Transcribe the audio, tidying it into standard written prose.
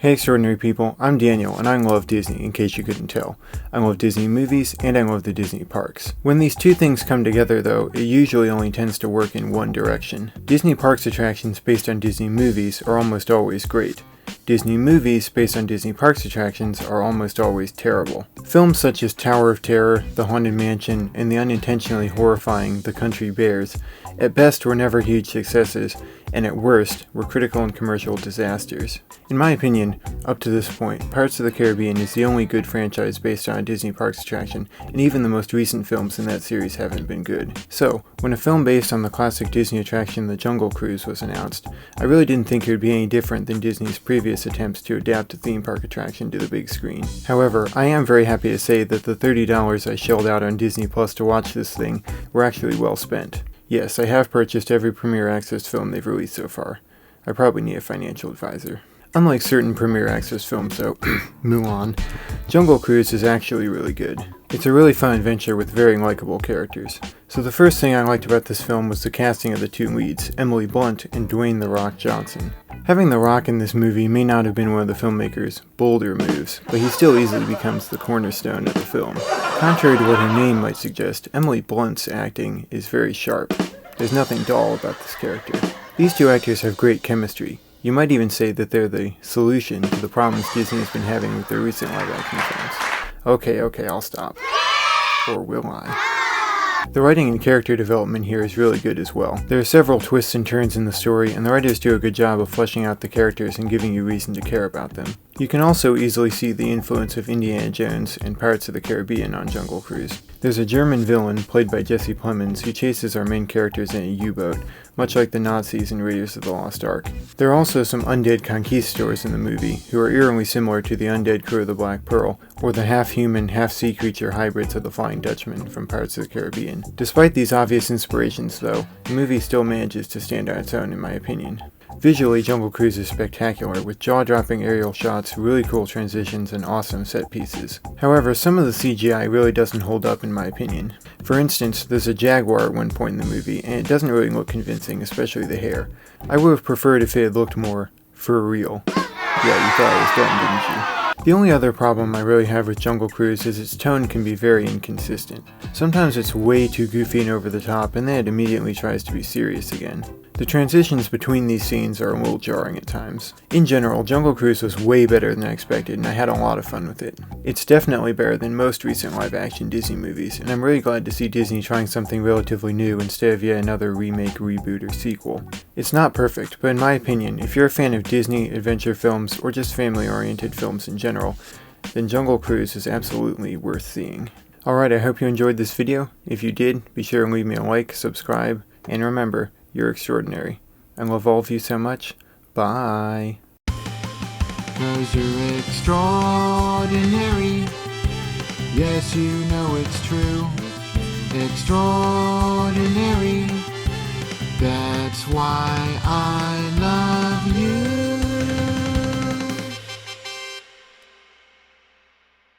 Hey extraordinary people, I'm Daniel and I love Disney, in case you couldn't tell. I love Disney movies and I love the Disney parks. When these two things come together though, it usually only tends to work in one direction. Disney parks attractions based on Disney movies are almost always great. Disney movies based on Disney parks attractions are almost always terrible. Films such as Tower of Terror, The Haunted Mansion, and the unintentionally horrifying The Country Bears, at best were never huge successes, and at worst were critical and commercial disasters. In my opinion, up to this point, Pirates of the Caribbean is the only good franchise based on a Disney parks attraction, and even the most recent films in that series haven't been good. So, when a film based on the classic Disney attraction The Jungle Cruise was announced, I really didn't think it would be any different than Disney's previous attempts to adapt a theme park attraction to the big screen. However, I am very happy to say that the $30 I shelled out on Disney Plus to watch this thing were actually well spent. Yes, I have purchased every Premier Access film they've released so far. I probably need a financial advisor. Unlike certain Premier Access films though, Mulan, Jungle Cruise is actually really good. It's a really fun adventure with very likable characters. So the first thing I liked about this film was the casting of the two leads, Emily Blunt and Dwayne "The Rock" Johnson. Having The Rock in this movie may not have been one of the filmmaker's bolder moves, but he still easily becomes the cornerstone of the film. Contrary to what her name might suggest, Emily Blunt's acting is very sharp. There's nothing dull about this character. These two actors have great chemistry. You might even say that they're the solution to the problems Disney has been having with their recent live-action films. Okay, I'll stop. Or will I? The writing and character development here is really good as well. There are several twists and turns in the story, and the writers do a good job of fleshing out the characters and giving you reason to care about them. You can also easily see the influence of Indiana Jones and Pirates of the Caribbean on Jungle Cruise. There's a German villain, played by Jesse Plemons, who chases our main characters in a U-boat, much like the Nazis in Raiders of the Lost Ark. There are also some undead conquistadors in the movie, who are eerily similar to the undead crew of the Black Pearl, or the half-human, half-sea creature hybrids of the Flying Dutchman from Pirates of the Caribbean. Despite these obvious inspirations though, the movie still manages to stand on its own in my opinion. Visually, Jungle Cruise is spectacular, with jaw-dropping aerial shots, really cool transitions, and awesome set pieces. However, some of the CGI really doesn't hold up in my opinion. For instance, there's a jaguar at one point in the movie, and it doesn't really look convincing, especially the hair. I would have preferred if it had looked more for real. Yeah, you thought it was done, didn't you? The only other problem I really have with Jungle Cruise is its tone can be very inconsistent. Sometimes it's way too goofy and over the top, and then it immediately tries to be serious again. The transitions between these scenes are a little jarring at times. In general, Jungle Cruise was way better than I expected, and I had a lot of fun with it. It's definitely better than most recent live-action Disney movies, and I'm really glad to see Disney trying something relatively new instead of yet another remake, reboot, or sequel. It's not perfect, but in my opinion, if you're a fan of Disney, adventure films, or just family-oriented films in general, then Jungle Cruise is absolutely worth seeing. Alright, I hope you enjoyed this video. If you did, be sure and leave me a like, subscribe, and remember, you're extraordinary. I love all of you so much. Bye. 'Cause you're extraordinary. Yes, you know it's true. Extraordinary.